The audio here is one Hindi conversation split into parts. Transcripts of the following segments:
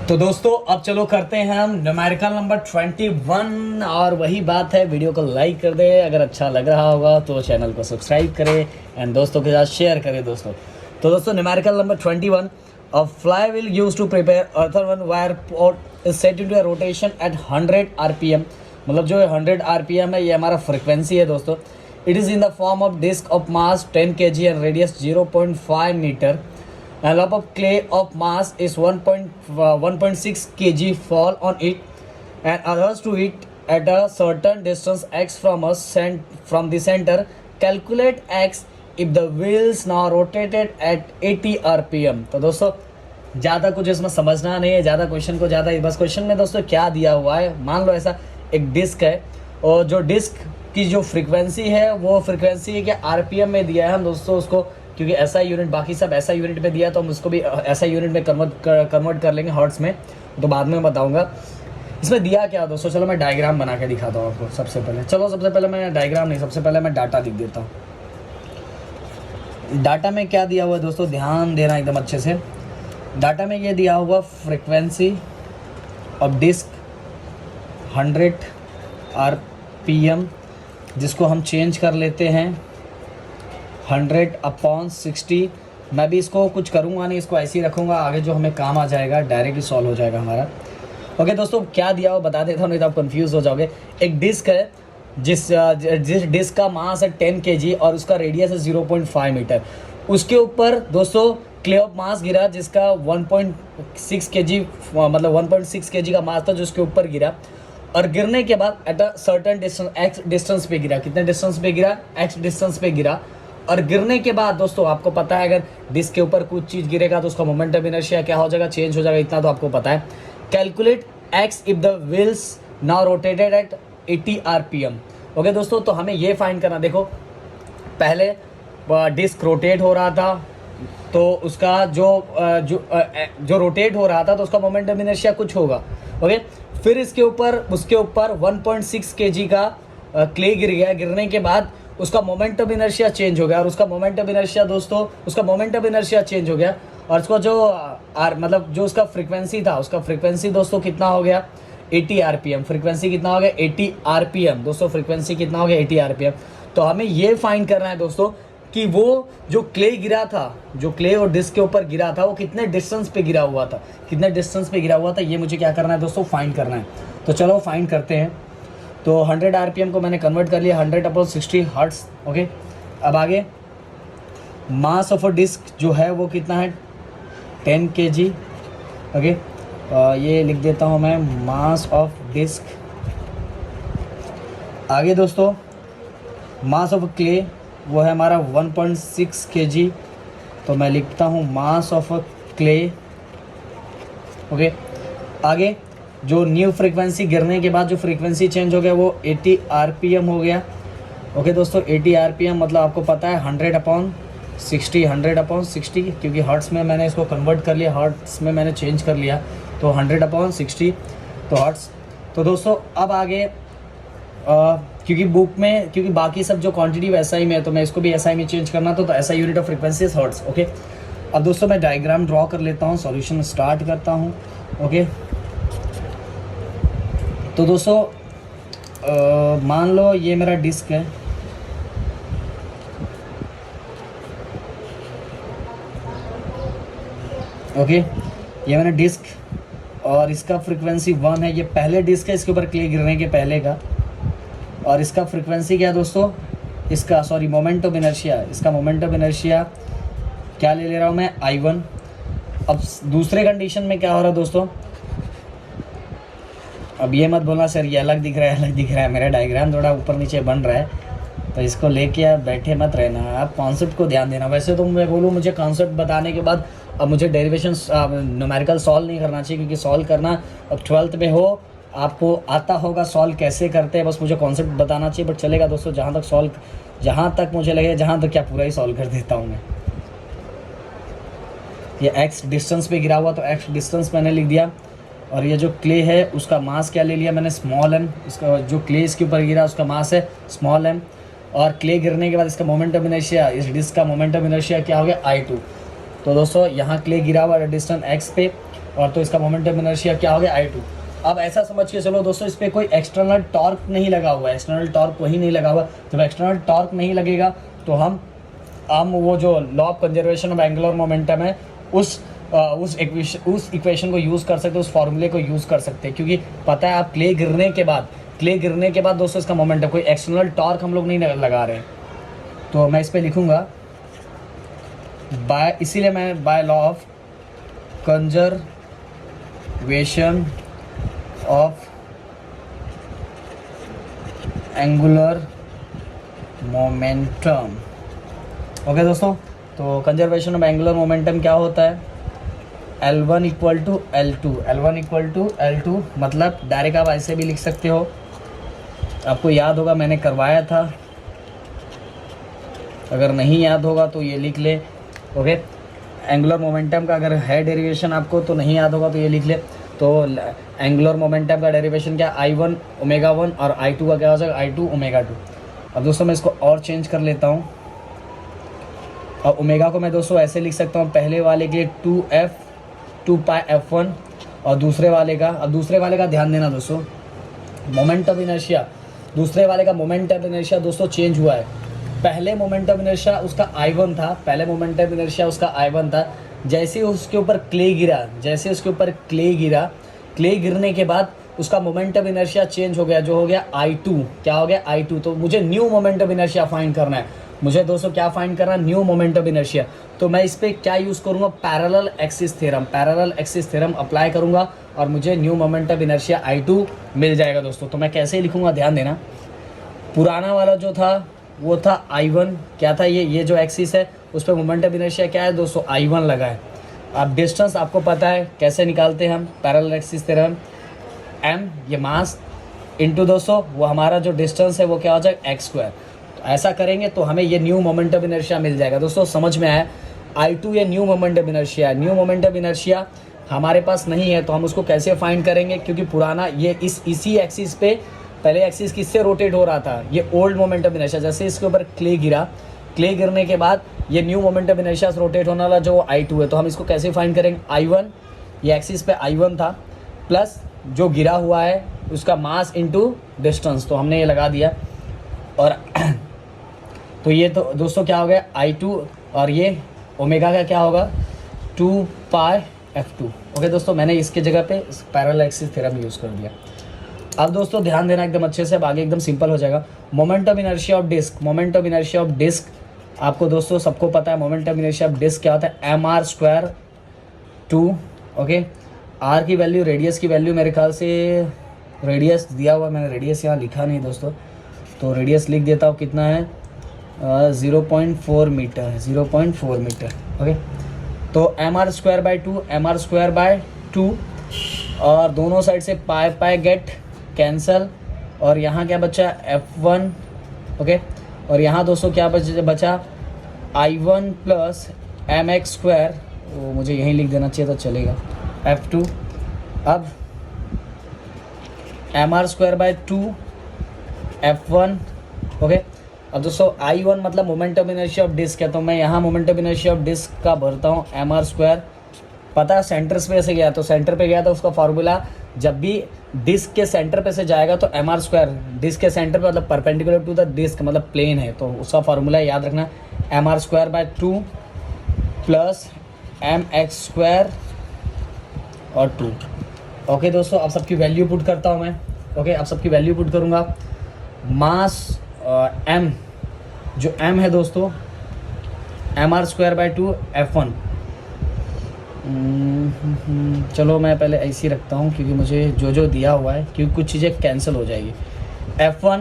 तो दोस्तों अब चलो करते हैं हम न्यूमेरिकल नंबर 21 और वही बात है, वीडियो को लाइक कर दे अगर अच्छा लग रहा होगा तो चैनल को सब्सक्राइब करें एंड दोस्तों के साथ शेयर करें दोस्तों। तो दोस्तों numerical number 21, a flywheel used to prepare earthenware pot is set into a rotation at 100 RPM. मतलब जो 100 आरपीएम है ये हमारा फ्रिक्वेंसी है दोस्तों। It is in the form of disc of mass 10 kg and radius 0.5 metre. A lump of clay of mass is 1.6 kg fall on it and adheres to it at a certain distance x from the center. Calculate x if the wheels now rotated at 80 rpm। तो दोस्तों ज़्यादा कुछ इसमें समझना नहीं है, ज़्यादा क्वेश्चन को ज़्यादा बस क्वेश्चन में दोस्तों क्या दिया हुआ है, मान लो ऐसा एक डिस्क है और जो डिस्क की जो फ्रीक्वेंसी है वो फ्रीक्वेंसी है कि आरपीएम में दिया है हम दोस्तों उसको, क्योंकि ऐसा यूनिट बाकी सब ऐसा यूनिट में दिया तो हम उसको भी ऐसा यूनिट में कन्वर्ट कर लेंगे हर्ट्स में, तो बाद में बताऊंगा इसमें दिया क्या दोस्तों। चलो मैं डायग्राम बना के दिखाता हूँ आपको सबसे पहले। चलो सबसे पहले मैं डायग्राम नहीं, सबसे पहले मैं डाटा लिख देता हूँ। डाटा में क्या दिया हुआ है दोस्तों, ध्यान देना एकदम अच्छे से। डाटा में ये दिया हुआ फ्रिक्वेंसी ऑफ डिस्क 100 आरपीएम, जिसको हम चेंज कर लेते हैं 100/60। मैं भी इसको कुछ करूँगा नहीं, इसको ऐसे ही रखूँगा, आगे जो हमें काम आ जाएगा डायरेक्टली सॉल्व हो जाएगा हमारा। ओके दोस्तों क्या दिया हो बता देता हूँ, नहीं तो आप कंफ्यूज हो जाओगे। एक डिस्क है जिस डिस्क का मास है 10 kg और उसका रेडियस है 0.5 मीटर। उसके ऊपर दोस्तों क्ले ऑफ मास गिरा जिसका 1.6 kg मतलब 1.6 kg का मास था जो उसके ऊपर गिरा, और गिरने के बाद at a certain distance x distance पे गिरा। कितने डिस्टेंस पे गिरा, एक्स डिस्टेंस पे गिरा। और गिरने के बाद दोस्तों आपको पता है अगर डिस्क के ऊपर कुछ चीज़ गिरेगा तो उसका मोमेंट ऑफ इनर्शिया क्या हो जाएगा, चेंज हो जाएगा, इतना तो आपको पता है। Calculate x if the wheels now rotated eight 80 RPM. Okay दोस्तों तो हमें ये फाइंड करना, देखो पहले डिस्क रोटेट हो रहा था तो उसका जो रोटेट हो रहा था तो उसका मोमेंट ऑफ इनर्शिया कुछ होगा। ओके फिर इसके ऊपर उसके ऊपर 1.6 kg का क्ले गिर गया, गिरने के बाद उसका मोमेंट ऑफ इनर्शिया चेंज हो गया, और उसका मोमेंट ऑफ इनर्शिया दोस्तों उसका मोमेंट ऑफ इनर्शिया चेंज हो गया, और उसका जो मतलब जो उसका फ्रीक्वेंसी था उसका फ्रीक्वेंसी दोस्तों कितना हो गया 80 आरपीएम। फ्रीक्वेंसी कितना हो गया 80 आरपीएम दोस्तों, फ्रीक्वेंसी कितना हो गया 80 आरपीएम। तो हमें ये फाइंड करना है दोस्तों कि वो जो क्ले गिरा था, जो क्ले और डिस्क के ऊपर गिरा था वो कितने डिस्टेंस पे गिरा हुआ था, कितने डिस्टेंस पे गिरा हुआ था, ये मुझे क्या करना है दोस्तों फाइंड करना है। तो चलो फाइंड करते हैं। तो 100 आरपीएम को मैंने कन्वर्ट कर लिया 100/60 हर्ट्स। ओके अब आगे मास ऑफ अ डिस्क जो है वो कितना है 10 kg। ओके ये लिख देता हूँ मैं मास ऑफ डिस्क। आगे दोस्तों मास ऑफ क्ले वो है हमारा 1.6 kg, तो मैं लिखता हूँ मास ऑफ क्ले। ओके आगे जो न्यू फ्रीक्वेंसी गिरने के बाद जो फ्रीक्वेंसी चेंज हो गया वो 80 आरपीएम हो गया। ओके दोस्तों 80 आरपीएम मतलब आपको पता है 100/60 क्योंकि हर्ट्स में मैंने इसको कन्वर्ट कर लिया, हर्ट्स में मैंने चेंज कर लिया तो 100/60 तो हर्ट्स। तो दोस्तों अब आगे क्योंकि बुक में क्योंकि बाकी सब जो क्वांटिटी वैसा ही में है तो मैं इसको भी एसआई में चेंज करना तो ऐसा unit of frequency is hertz. Okay अब दोस्तों मैं डायग्राम ड्रॉ कर लेता हूँ, सॉल्यूशन स्टार्ट करता हूँ। ओके तो दोस्तों मान लो ये मेरा डिस्क है। ओके ये मैंने डिस्क और इसका फ्रीक्वेंसी 1 है, ये पहले डिस्क है इसके ऊपर क्ले गिरने के पहले का, और इसका फ्रीक्वेंसी क्या है दोस्तों, इसका सॉरी मोमेंट ऑफ इनर्शिया, इसका मोमेंट ऑफ इनर्शिया क्या ले रहा हूँ मैं I1। अब दूसरे कंडीशन में क्या हो रहा है दोस्तों, अब ये मत बोलना सर ये अलग दिख रहा है, अलग दिख रहा है, मेरा डायग्राम थोड़ा ऊपर नीचे बन रहा है तो इसको लेके आप बैठे मत रहना, आप कॉन्सेप्ट को ध्यान देना। वैसे तो मैं बोलूँ मुझे कॉन्सेप्ट बताने के बाद अब मुझे डेरिवेशन न्यूमेरिकल सॉल्व नहीं करना चाहिए, क्योंकि सॉल्व करना अब 12th में हो आपको आता होगा सॉल्व कैसे करते हैं, बस मुझे कॉन्सेप्ट बताना चाहिए। बट चलेगा दोस्तों जहाँ तक मुझे लगे, जहाँ तक क्या पूरा ही सॉल्व कर देता हूँ मैं। ये एक्स डिस्टेंस पे गिरा हुआ तो एक्स डिस्टेंस मैंने लिख दिया, और ये जो क्ले है उसका मास क्या ले लिया मैंने स्मॉल m। इसका जो क्ले इसके ऊपर गिरा उसका मास है स्मॉल m, और क्ले गिरने के बाद इसका मोमेंट ऑफ इनर्शिया, इस डिस्क का मोमेंट ऑफ इनर्शिया क्या हो गया I2। तो दोस्तों यहाँ क्ले गिरा हुआ डिस्टेंस x पे, और तो इसका मोमेंट ऑफ इनर्शिया क्या हो गया I2। अब ऐसा समझ के चलो दोस्तों, इस पर कोई एक्सटर्नल टॉर्क नहीं लगा हुआ है, एक्सटर्नल टॉर्क वही नहीं लगा हुआ। जब एक्सटर्नल टॉर्क नहीं लगेगा तो हम वो जो law of conservation of angular momentum है उस इक्वेशन को यूज़ कर सकते, उस फॉर्मूले को यूज़ कर सकते हैं, क्योंकि पता है आप क्ले गिरने के बाद दोस्तों इसका मोमेंटम, कोई एक्सटर्नल टॉर्क हम लोग नहीं लगा रहे हैं। तो मैं इस पर लिखूँगा इसीलिए मैं by law of conservation of angular momentum. Okay दोस्तों, तो कंजर्वेशन ऑफ एंगुलर मोमेंटम क्या होता है, L1 इक्वल टू L2 मतलब डायरेक्ट आप ऐसे भी लिख सकते हो, आपको याद होगा मैंने करवाया था, अगर नहीं याद होगा तो ये लिख ले। ओके, एंगुलर मोमेंटम का अगर है डेरिवेशन आपको तो नहीं याद होगा तो ये लिख ले। तो एंगुलर मोमेंटम का डेरिवेशन क्या, I1 ओमेगा 1 और I2 का क्या हो जाएगा, I2 ओमेगा 2। अब दोस्तों मैं इसको और चेंज कर लेता हूँ, और ओमेगा को मैं दोस्तों ऐसे लिख सकता हूँ, पहले वाले के लिए 2 पाई F1 और दूसरे वाले का ध्यान देना दोस्तों, मोमेंट ऑफ इनर्शिया, दूसरे वाले का मोमेंट ऑफ इनर्शिया दोस्तों चेंज हुआ है। पहले मोमेंट ऑफ इनर्शिया उसका I1 था, जैसे उसके ऊपर क्ले गिरा, क्ले गिरने के बाद उसका मोमेंट ऑफ इनर्शिया चेंज हो गया, जो हो गया I2। क्या हो गया, I2। तो मुझे new moment of inertia find करना है, मुझे दोस्तों क्या फाइंड करना है, न्यू मोमेंट ऑफ इनर्शिया। तो मैं इस पर क्या यूज़ करूँगा, पैरेलल एक्सिस थ्योरम अप्लाई करूँगा और मुझे new moment of inertia I2 मिल जाएगा दोस्तों। तो मैं कैसे लिखूँगा, ध्यान देना, पुराना वाला जो था वो था I1, क्या था ये जो एक्सिस है उस पर मोमेंट ऑफ इनर्शिया क्या है दोस्तों, I1 लगा है। अब डिस्टेंस आपको पता है कैसे निकालते हैं हम, पैरेलल एक्सिस थ्योरम, m ये मास इनटू दोस्तों वो हमारा जो डिस्टेंस है वो क्या हो जाएगा, x²। तो ऐसा करेंगे तो हमें ये न्यू मोमेंट ऑफ इनर्शिया मिल जाएगा दोस्तों। समझ में आया, I2 ये न्यू मोमेंट ऑफ इनर्शिया है। न्यू मोमेंट ऑफ इनर्शिया हमारे पास नहीं है तो हम उसको कैसे फाइंड करेंगे, क्योंकि पुराना ये इसी एक्सिस पे, पहले एक्सिस किससे रोटेट हो रहा था, ये ओल्ड मोमेंट ऑफ इनर्शिया। जैसे इसके ऊपर क्ले गिरने के बाद ये न्यू मोमेंट ऑफ इनर्शिया से रोटेट होने वाला जो I2 है। तो हम इसको कैसे फाइंड करेंगे, I1 ये एक्सिस पे I1 था, प्लस जो गिरा हुआ है उसका मास इनटू डिस्टेंस, तो हमने ये लगा दिया। और तो ये तो दोस्तों क्या हो गया, I2, और ये ओमेगा का क्या होगा, 2 पाई F2। ओके दोस्तों, मैंने इसके जगह पे पैरेलल एक्सिस थ्योरम यूज़ कर दिया। अब दोस्तों ध्यान देना एकदम अच्छे से, अब आगे एकदम सिंपल हो जाएगा। Moment of inertia of disc, आपको दोस्तों सबको पता है moment of inertia of disc क्या होता है, mr² 2। ओके, r की वैल्यू, रेडियस की वैल्यू, मेरे ख्याल से रेडियस दिया हुआ, मैंने रेडियस यहाँ लिखा नहीं दोस्तों, तो रेडियस लिख देता हूँ, कितना है 0.4 मीटर, 0.4 मीटर। ओके, तो mr²/2 और दोनों साइड से पाई गेट कैंसल, और यहाँ क्या बचा, F1। ओके, और यहाँ दोस्तों क्या बचा I1 प्लस mx², वो मुझे यहीं लिख देना चाहिए तो चलेगा, F2। अब mr²/2 F1। ओके, अब दोस्तों I1 मतलब moment of inertia of disc है, तो मैं यहाँ moment of inertia of disc का भरता हूँ mr²। पता है सेंटर पे से गया, तो सेंटर पे गया तो उसका फार्मूला, जब भी डिस्क के सेंटर पे से जाएगा तो mr², डिस्क के सेंटर पे मतलब परपेंडिकुलर टू द डिस्क मतलब प्लेन है, तो उसका फार्मूला याद रखना, mr²/2 प्लस mx² और 2। ओके दोस्तों, अब सबकी वैल्यू पुट करता हूँ मैं। ओके, अब सबकी वैल्यू पुट करूँगा। मास m, जो m है दोस्तों, mr²/2 F1। चलो मैं पहले ऐसे ही रखता हूँ, क्योंकि मुझे जो दिया हुआ है, क्योंकि कुछ चीज़ें कैंसिल हो जाएगी। F1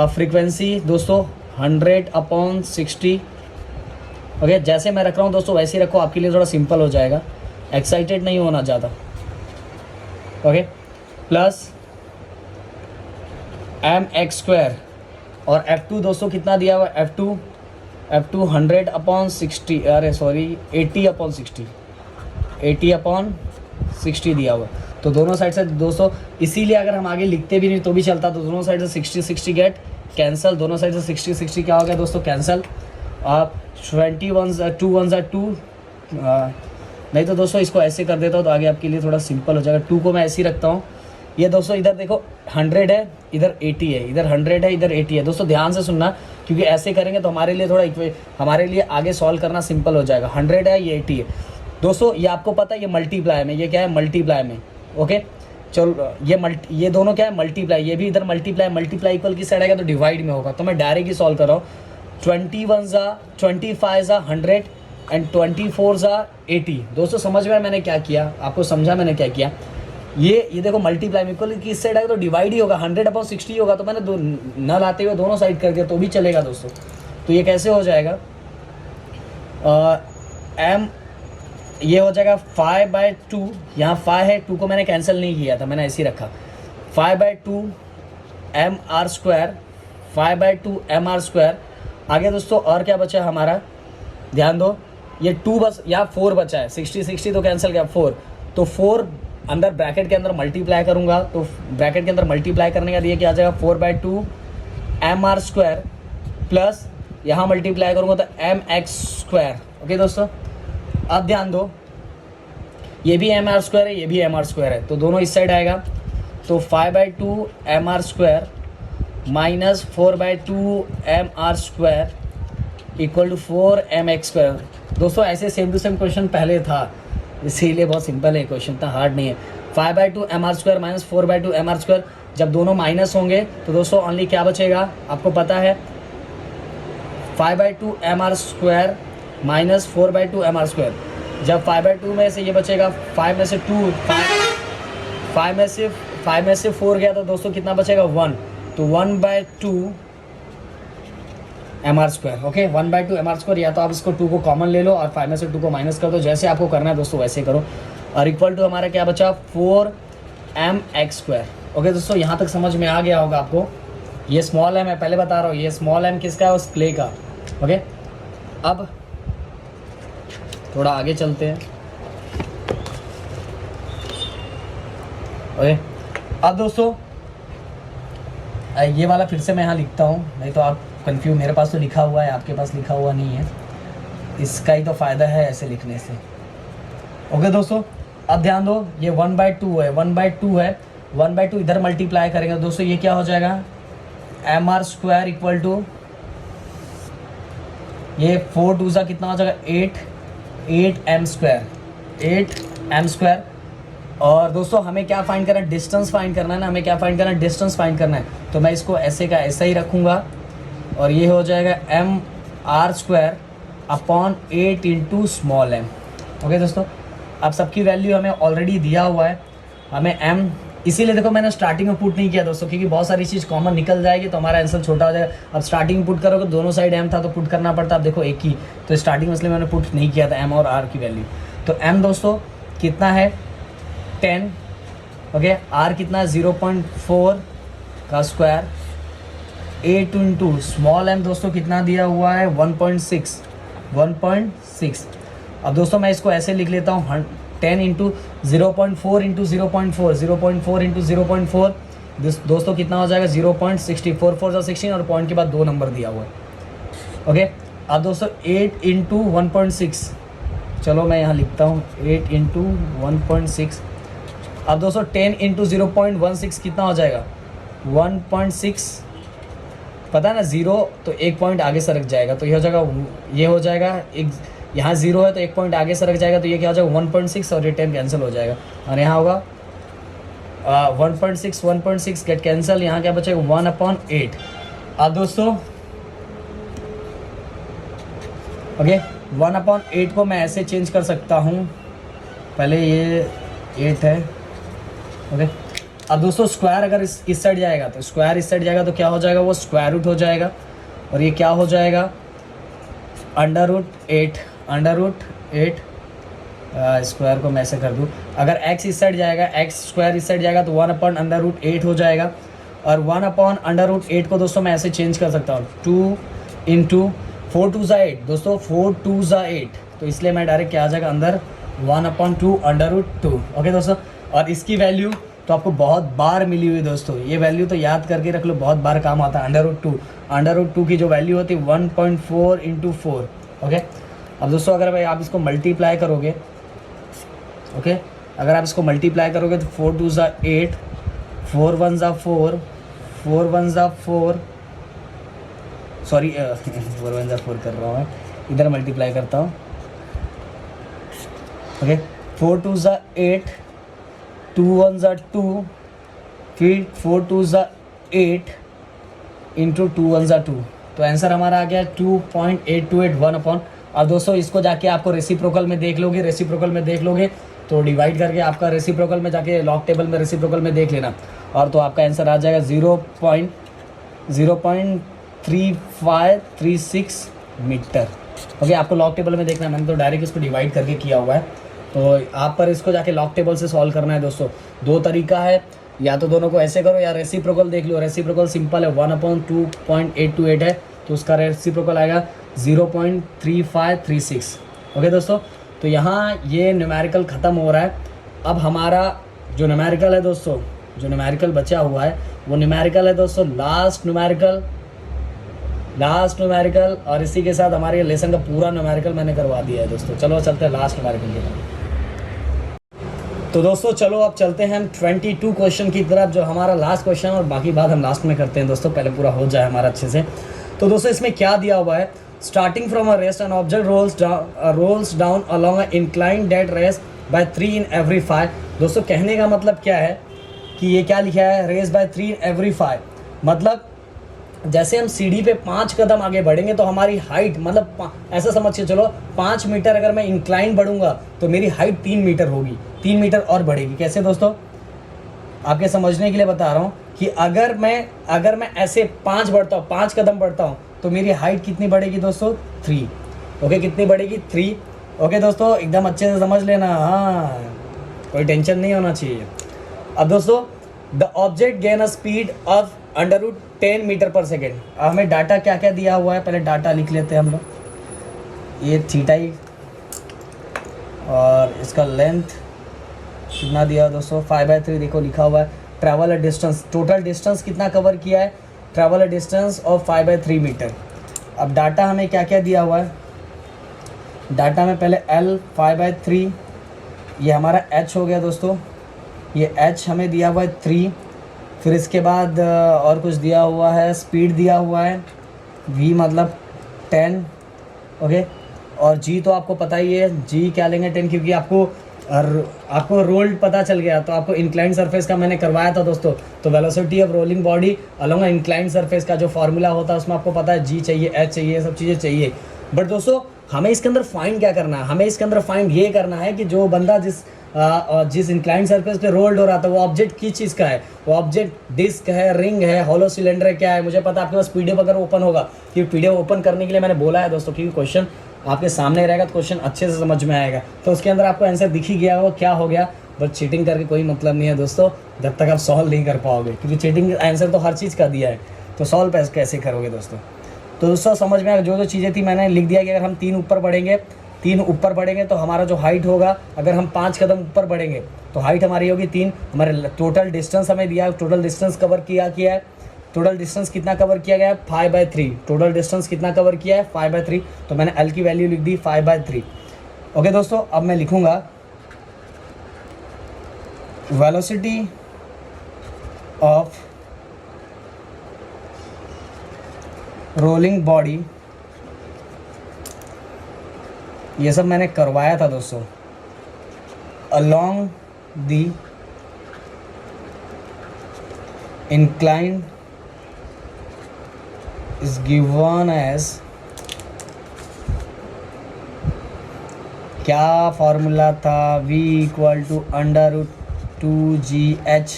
फ्रीक्वेंसी दोस्तों 100/60। ओके, जैसे मैं रख रहा हूँ दोस्तों वैसे ही रखो, आपके लिए थोड़ा सिंपल हो जाएगा, एक्साइटेड नहीं होना ज़्यादा। ओके, प्लस mx² और F2 दोस्तों कितना दिया हुआ है, F2 100/60, अरे सॉरी 80/60 दिया हुआ। तो दोनों साइड से दोस्तों, इसीलिए अगर हम आगे लिखते भी नहीं तो भी चलता, तो दोनों साइड से 60 गेट कैंसल, दोनों साइड से 60 क्या हो गया दोस्तों, कैंसल। आप 2 1 2 नहीं तो दोस्तों इसको ऐसे कर देता हूँ तो आगे आपके लिए थोड़ा सिंपल हो जाएगा। 2 को मैं ऐसे ही रखता हूँ। ये दोस्तों इधर देखो 100 है, इधर 80 है, इधर 100 है, इधर 80 है। दोस्तों ध्यान से सुनना, क्योंकि ऐसे करेंगे तो हमारे लिए थोड़ा हमारे लिए आगे सॉल्व करना सिंपल हो जाएगा। 100 है, ये 80 है। दोस्तों ये आपको पता है ये मल्टीप्लाई में, ये क्या है मल्टीप्लाई में। ओके चलो ये दोनों क्या है मल्टीप्लाई, ये भी इधर मल्टीप्लाई इक्वल की साइड आएगा तो डिवाइड में होगा। तो मैं डायरेक्ट ही सॉल्व कर रहा हूँ। 25 ज़ा 100 एंड 24 ज़ा 80। दोस्तों समझ में मैंने क्या किया, आपको समझा मैंने क्या किया। ये देखो मल्टीप्लाई में इक्वल की इस साइड आएगा तो डिवाइड ही होगा, 100/60 होगा। तो मैंने न लाते हुए दोनों साइड कर दिया तो भी चलेगा दोस्तों। तो ये कैसे हो जाएगा, ये हो जाएगा 5/2। यहाँ 5 है, 2 को मैंने कैंसिल नहीं किया था, मैंने ऐसे ही रखा। 5/2 mr², 5/2 mr²। आगे दोस्तों और क्या बचा हमारा, ध्यान दो, ये 2 बस या 4 बचा है। 60 तो कैंसिल किया 4, तो 4 अंदर ब्रैकेट के अंदर मल्टीप्लाई करूँगा। तो ब्रैकेट के अंदर मल्टीप्लाई करने का ये क्या आ जाएगा 4/2 mr² प्लस यहाँ मल्टीप्लाई करूँगा तो mx²। ओके दोस्तों अब ध्यान दो, ये भी mr² है, ये भी mr² है, तो दोनों इस साइड आएगा। तो 5/2 mr² minus 4/2 mr² equal to 4 mx²। दोस्तों ऐसे सेम टू सेम क्वेश्चन पहले था, इसीलिए बहुत सिंपल है क्वेश्चन, इतना हार्ड नहीं है। 5/2 mr² माइनस 4/2 mr²। जब दोनों माइनस होंगे तो दोस्तों ओनली क्या बचेगा, आपको पता है 5/2 mr² माइनस 4/2 mr²। जब 5/2 में से ये बचेगा, 5 में से 2, 5 में से 4 गया तो दोस्तों कितना बचेगा 1, तो 1/2 mr²। Okay 1/2 mr²। या तो आप इसको 2 को कॉमन ले लो और 5 में से 2 को माइनस कर दो, जैसे आपको करना है दोस्तों वैसे करो। और इक्वल टू हमारा क्या बचा 4 mx²। ओके दोस्तों यहाँ तक समझ में आ गया होगा आपको। ये स्मॉल m है, पहले बता रहा हूँ, ये स्मॉल m किसका है, उस क्ले का। ओके अब थोड़ा आगे चलते हैं। ओके अब दोस्तों ये वाला फिर से मैं यहाँ लिखता हूँ, नहीं तो आप कंफ्यूज, मेरे पास तो लिखा हुआ है, आपके पास लिखा हुआ नहीं है, इसका ही तो फ़ायदा है ऐसे लिखने से। ओके दोस्तों अब ध्यान दो, ये 1/2 है, 1/2 है, 1/2 इधर मल्टीप्लाई करेंगे दोस्तों ये क्या हो जाएगा mr² इक्वल टू, ये 4 2 सा कितना हो जाएगा 8m²। और दोस्तों हमें क्या फाइंड करना है, डिस्टेंस फाइंड करना है ना, हमें क्या फाइंड करना है, डिस्टेंस फाइंड करना है। तो मैं इसको ऐसे का ऐसा ही रखूँगा और ये हो जाएगा mr² upon 8 into small m। Okay दोस्तों अब सबकी वैल्यू हमें ऑलरेडी दिया हुआ है, हमें m, इसीलिए देखो मैंने स्टार्टिंग में पुट नहीं किया दोस्तों, क्योंकि बहुत सारी चीज़ कॉमन निकल जाएगी तो हमारा आंसर छोटा हो जाएगा। अब स्टार्टिंग में पुट करोगे, दोनों साइड m था तो पुट करना पड़ता, अब देखो एक ही, तो स्टार्टिंग में इसलिए मैंने पुट नहीं किया था m और r की वैल्यू। तो m दोस्तों कितना है 10, ओके, r कितना 0.4 का स्क्वायर, 8 इंटू स्मॉल m दोस्तों कितना दिया हुआ है 1.6। अब दोस्तों मैं इसको ऐसे लिख लेता हूँ 10 इंटू 0.4 इंटू 0.4, 0.4 इंटू 0.4 दोस्तों कितना हो जाएगा 0.60, 4 4 जा 16 और पॉइंट के बाद 2 नंबर दिया हुआ है। ओके अब दोस्तों 8 इंटू 1.6, चलो मैं यहाँ लिखता हूँ 8 इंटू 1.6। अब दोस्तों 10 इंटू 0.16 कितना हो जाएगा 1.6, पता है ना 0 तो एक पॉइंट आगे सरक जाएगा, तो ये हो जाएगा एक, यहाँ 0 है तो एक पॉइंट आगे सरक जाएगा, तो ये क्या हो जाएगा 1.6 और ये 10 कैंसिल हो जाएगा और यहाँ होगा 1.6 गेट कैंसिल, यहाँ क्या बचेगा 1/8। अब दोस्तों ओके 1/8 को मैं ऐसे चेंज कर सकता हूँ, पहले ये 8 है। ओके अब दोस्तों स्क्वायर अगर इस साइड जाएगा तो स्क्वायर इस साइड जाएगा तो क्या हो जाएगा वो स्क्वायर रूट हो जाएगा, और ये क्या हो जाएगा √8 स्क्वायर को मैं ऐसे कर दूँ। अगर x इस साइड जाएगा, x स्क्वायर इस साइड जाएगा तो 1/√8 हो जाएगा, और 1/√8 को दोस्तों मैं ऐसे चेंज कर सकता हूँ 2 इंटू 4 2 ज़ा 8 दोस्तों 4 2 ज़ा 8, तो इसलिए मैं डायरेक्ट क्या आ जाएगा अंदर 1/2 ओके दोस्तों। और इसकी वैल्यू तो आपको बहुत बार मिली हुई दोस्तों, ये वैल्यू तो याद करके रख लो, बहुत बार काम आता है। √2 की जो वैल्यू होती है 1.4 इंटू 4। ओके अब दोस्तों अगर भाई आप इसको मल्टीप्लाई करोगे ओके, अगर आप इसको मल्टीप्लाई करोगे तो 4 2 ज़ा 8, 4 1 ज़ा 4, 4 1 ज़ा 4, सॉरी 4 1 ज़ा 4 कर रहा हूँ मैं, इधर मल्टीप्लाई करता हूँ। ओके, 4 2 ज़ा 8, 2 1 ज़ा 2, फिर 4 2 ज़ा 8 इंटू 2 1 ज़ा 2, तो आंसर हमारा आ गया 2.8281 अपॉन। अब दोस्तों इसको जाके आपको रेसिप्रोकल में देख लोगे, रेसिप्रोकल में देख लोगे तो डिवाइड करके आपका रेसिप्रोकल में जाके लॉग टेबल में रेसिप्रोकल में देख लेना, और तो आपका आंसर आ जाएगा 0.3536 मीटर। ओके, आपको लॉग टेबल में देखना है, मैंने तो डायरेक्ट इसको डिवाइड करके किया हुआ है, तो आप पर इसको जाके लॉग टेबल से सॉल्व करना है दोस्तों। दो तरीका है, या तो दोनों को ऐसे करो या रेसिप्रोकल देख लो। रेसिप्रोकल सिंपल है, 1/2.828 है, तो उसका रेसिप्रोकल आएगा 0.3536। ओके दोस्तों, तो यहाँ ये न्यूमेरिकल ख़त्म हो रहा है। अब हमारा जो न्यूमेरिकल है दोस्तों, जो न्यूमेरिकल बचा हुआ है वो न्यूमेरिकल है दोस्तों लास्ट न्यूमेरिकल, और इसी के साथ हमारे लेसन का पूरा न्यूमेरिकल मैंने करवा दिया है दोस्तों। चलो चलते हैं लास्ट न्यूमेरिकल की तरफ। तो दोस्तों चलो अब चलते हैं हम 22 क्वेश्चन की तरफ, जो हमारा लास्ट क्वेश्चन, और बाकी बात हम लास्ट में करते हैं दोस्तों, पहले पूरा हो जाए हमारा अच्छे से। तो दोस्तों इसमें क्या दिया हुआ है, starting from a rest an object rolls down along a incline that rises by 3 in every 5। दोस्तों कहने का मतलब क्या है कि ये क्या लिखा है, रेस बाय 3 इन एवरी 5, मतलब जैसे हम सीढ़ी पे 5 कदम आगे बढ़ेंगे तो हमारी हाइट, मतलब ऐसा समझ के चलो 5 मीटर अगर मैं इंक्लाइन बढ़ूंगा तो मेरी हाइट 3 मीटर होगी, 3 मीटर और बढ़ेगी। कैसे दोस्तों, आपके समझने के लिए बता रहा हूँ कि अगर मैं ऐसे 5 बढ़ता हूँ, 5 कदम बढ़ता हूँ, तो मेरी हाइट कितनी बढ़ेगी दोस्तों, 3। ओके, कितनी बढ़ेगी, 3। ओके दोस्तों, एकदम अच्छे से समझ लेना, हाँ कोई टेंशन नहीं होना चाहिए। अब दोस्तों the object gain a speed of √10 metre पर सेकेंड। हमें डाटा क्या क्या दिया हुआ है, पहले डाटा लिख लेते हैं हम लोग। ये थीटाई और इसका लेंथ कितना दिया है दोस्तों, 5/3 देखो लिखा हुआ है। ट्रैवल डिस्टेंस, टोटल डिस्टेंस कितना कवर किया है, ट्रैवल डिस्टेंस ऑफ 5/3 मीटर। अब डाटा हमें क्या क्या दिया हुआ है, डाटा में पहले L 5/3, ये हमारा H हो गया दोस्तों, ये H हमें दिया हुआ है 3। फिर इसके बाद और कुछ दिया हुआ है, स्पीड दिया हुआ है V मतलब 10। ओके, और G तो आपको पता ही है, G क्या लेंगे 10, क्योंकि आपको रोल्ड पता चल गया, तो आपको इंक्लाइन सरफेस का मैंने करवाया था दोस्तों। तो velocity of rolling body along incline surface का जो फार्मूला होता है उसमें आपको पता है G चाहिए, H चाहिए, सब चीज़ें चाहिए। बट दोस्तों हमें इसके अंदर फाइंड क्या करना है, हमें इसके अंदर फाइंड ये करना है कि जो बंदा जिस इंक्लाइन सरफेस पे रोल्ड हो रहा था वो ऑब्जेक्ट किस चीज़ का है, वो ऑब्जेक्ट डिस्क है, रिंग है, हॉलो सिलेंडर है, क्या है। मुझे पता है आपके पास पीडीएफ अगर ओपन होगा, कि पीडीएफ ओपन करने के लिए मैंने बोला है दोस्तों, क्योंकि क्वेश्चन आपके सामने रहेगा तो क्वेश्चन अच्छे से समझ में आएगा। तो उसके अंदर आपको आंसर दिख ही गया होगा क्या हो गया, बट चीटिंग करके कोई मतलब नहीं है दोस्तों, जब तक आप सॉल्व नहीं कर पाओगे, क्योंकि चीटिंग आंसर तो हर चीज़ का दिया है, तो सॉल्व कैसे करोगे दोस्तों। तो दोस्तों समझ में आया, जो चीज़ें थी मैंने लिख दिया कि अगर हम 3 ऊपर बढ़ेंगे तो हमारा जो हाइट होगा, अगर हम 5 कदम ऊपर बढ़ेंगे तो हाइट हमारी होगी 3। हमारे टोटल डिस्टेंस हमें दिया है, टोटल डिस्टेंस कवर किया है, टोटल डिस्टेंस कितना कवर किया गया है, 5/3। टोटल डिस्टेंस कितना कवर किया है, 5/3, तो मैंने L की वैल्यू लिख दी 5/3। ओके दोस्तों, अब मैं लिखूंगा वेलोसिटी ऑफ रोलिंग बॉडी, ये सब मैंने करवाया था दोस्तों, along the incline is given as, क्या फॉर्मूला था, V equal to √2GH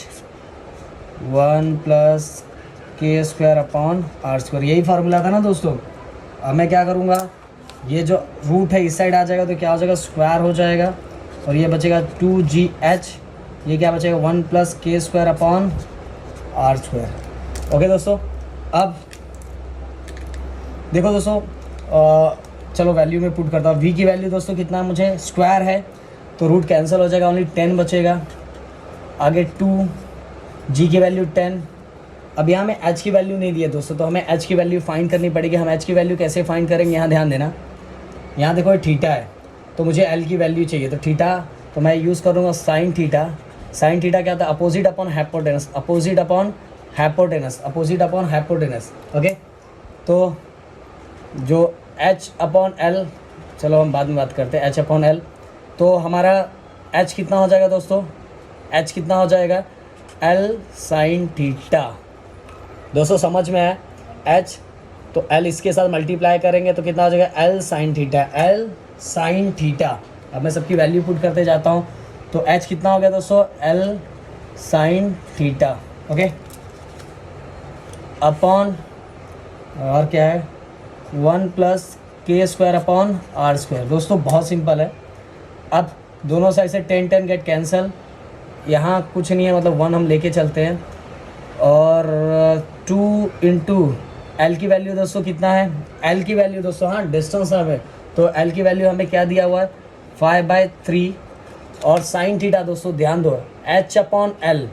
1 + K² upon R², यही फार्मूला था ना दोस्तों। अब मैं क्या करूँगा, ये जो रूट है इस साइड आ जाएगा तो क्या हो जाएगा, स्क्वायर हो जाएगा, और ये बचेगा 2GH, ये क्या बचेगा 1 + K² अपॉन R²। ओके दोस्तों, अब देखो दोस्तों, चलो वैल्यू में पुट करता हूँ। V की वैल्यू दोस्तों कितना, मुझे स्क्वायर है तो रूट कैंसिल हो जाएगा, ओनली 10 बचेगा, आगे 2, G की वैल्यू 10। अब यहाँ में H की वैल्यू नहीं दी है दोस्तों, तो हमें H की वैल्यू फाइंड करनी पड़ेगी। हम H की वैल्यू कैसे फाइंड करेंगे, यहाँ ध्यान देना, यहाँ देखो थीटा है तो मुझे L की वैल्यू चाहिए, तो थीटा तो मैं यूज़ करूँगा साइन थीटा। साइन थीटा क्या होता है? Opposite upon hypotenuse, opposite upon hypotenuse, opposite upon hypotenuse. Okay, तो जो h अपॉन एल, चलो हम बाद में बात करते हैं, h अपॉन एल। तो हमारा h कितना हो जाएगा दोस्तों? h कितना हो जाएगा? l sine theta. दोस्तों समझ में आया? h तो l इसके साथ मल्टीप्लाई करेंगे तो कितना हो जाएगा? l sine theta, l sine theta. अब मैं सबकी वैल्यू पुट करते जाता हूँ। तो h कितना हो गया दोस्तों? l sine theta. Okay, upon और क्या है? 1 plus k square upon r square. दोस्तों बहुत सिंपल है। अब दोनों साइड से 10 10 गेट कैंसल, यहाँ कुछ नहीं है, मतलब 1 हम लेके चलते हैं। और 2 इंटू एल की वैल्यू दोस्तों कितना है? एल की वैल्यू दोस्तों, हाँ डिस्टेंस है, तो एल की वैल्यू हमें क्या दिया हुआ है? 5/3। और साइन थीटा दोस्तों ध्यान दो, H upon L,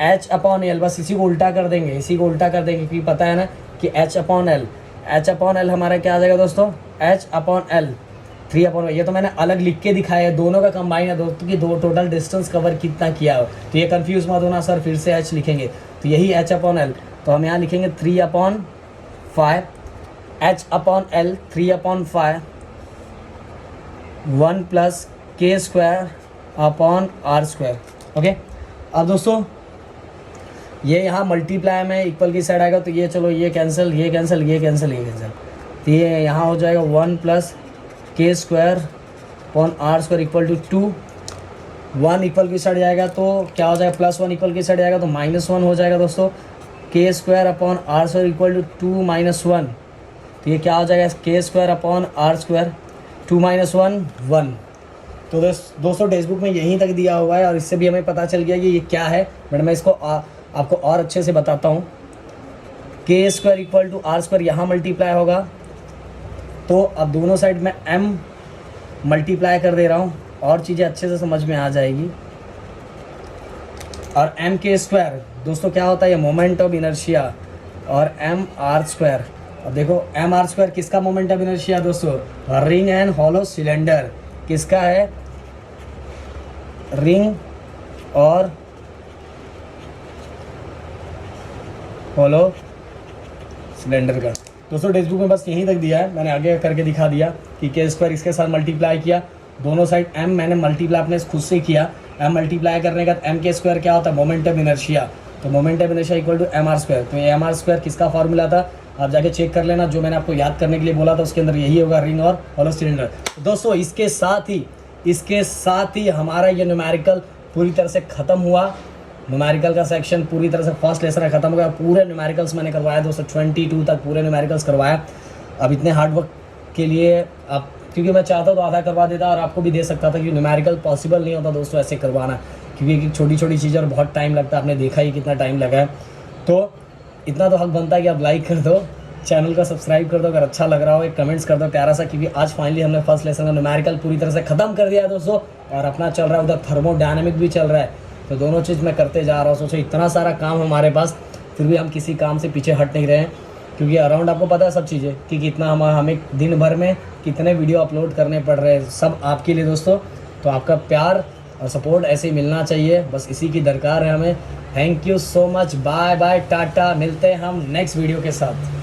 H upon L, बस इसी को उल्टा कर देंगे, इसी को उल्टा कर देंगे, क्योंकि पता है ना कि H upon L, H upon L हमारा क्या आ जाएगा दोस्तों? एच अपॉन एल 3 अपॉन, ये तो मैंने अलग लिख के दिखाया है, दोनों का कंबाइन है दोस्तों कि दो टोटल डिस्टेंस कवर कितना किया हो। तो ये कंफ्यूज मत होना सर, फिर से एच लिखेंगे, तो यही एच अपॉन एल। तो हम यहाँ लिखेंगे 3/5, h upon l 3/5, 1 plus k square upon r square. Okay, अब दोस्तों ये यहाँ मल्टीप्लाई में इक्वल की साइड आएगा, तो ये चलो ये कैंसिल, ये कैंसिल, ये कैंसिल, ये कैंसिल, तो ये यहाँ हो जाएगा 1 plus k square upon r square equal to 2। 1 equal की साइड जाएगा तो क्या हो जाएगा? +1 इक्वल की साइड जाएगा तो -1 हो जाएगा दोस्तों। K square upon r square equal to 2 - 1, तो ये क्या हो जाएगा? के स्क्वायर अपॉन आर स्क्वायर, 2 - 1 1। तो दोस्तों टेक्स्ट बुक में यहीं तक दिया हुआ है, और इससे भी हमें पता चल गया कि ये क्या है। बट मैं इसको आपको और अच्छे से बताता हूँ। K square equal to r square यहाँ मल्टीप्लाई होगा, तो अब दोनों साइड में m मल्टीप्लाई कर दे रहा हूँ, और चीज़ें अच्छे से समझ में आ जाएगी। और m के स्क्वायर दोस्तों क्या होता है? ये मोमेंट ऑफ इनर्शिया, और m आर स्क्वायर। अब देखो m आर स्क्वायर किसका मोमेंट ऑफ इनर्शिया दोस्तों? Ring and hollow cylinder. किसका है? रिंग और हॉलो सिलेंडर का। दोस्तों टेक्स्ट बुक में बस यहीं तक दिया है, मैंने आगे करके दिखा दिया कि के स्क्वायर इसके साथ मल्टीप्लाई किया, दोनों साइड m मैंने मल्टीप्लाई अपने खुद से किया। m मल्टीप्लाई करने का m के स्क्वायर क्या होता है? Moment of inertia. तो moment of inertia equal to m R square. तो ये m आर स्क्वायर किसका फॉर्मूला था? आप जाके चेक कर लेना, जो मैंने आपको याद करने के लिए बोला था उसके अंदर यही होगा, रिंग और हॉलो सिलेंडर। दोस्तों इसके साथ ही हमारा ये न्यूमेरिकल पूरी तरह से ख़त्म हुआ। न्यूमेरिकल का सेक्शन पूरी तरह से फर्स्ट लेसन ख़त्म हो गया। पूरे न्यूमेरिकल्स मैंने करवाया दोस्तों, 22 तक पूरे न्यूमेरिकल्स करवाया। अब इतने हार्ड वर्क के लिए आप, क्योंकि मैं चाहता तो आधा करवा देता और आपको भी दे सकता था, क्योंकि न्यूमेरिकल पॉसिबल नहीं होता दोस्तों ऐसे करवाना, क्योंकि छोटी छोटी चीज़ें और बहुत टाइम लगता है। आपने देखा ही कितना टाइम लगा है। तो इतना तो हक बनता है कि आप लाइक कर दो, चैनल को सब्सक्राइब कर दो, अगर अच्छा लग रहा हो एक कमेंट्स कर दो प्यारा सा, क्योंकि आज फाइनली हमने फर्स्ट लेसन का न्यूमेरिकल पूरी तरह से ख़त्म कर दिया है दोस्तों। और अपना चल रहा है उधर थर्मोडायनेमिक भी चल रहा है, तो दोनों चीज़ मैं करते जा रहा हूँ। सोचो इतना सारा काम हमारे पास, फिर भी हम किसी काम से पीछे हट नहीं रहे हैं, क्योंकि अराउंड आपको पता है सब चीज़ें कि कितना हमें दिन भर में कितने वीडियो अपलोड करने पड़ रहे हैं, सब आपके लिए दोस्तों। तो आपका प्यार और सपोर्ट ऐसे ही मिलना चाहिए, बस इसी की दरकार है हमें। Thank you so much, bye bye, tata, मिलते हैं हम नेक्स्ट वीडियो के साथ।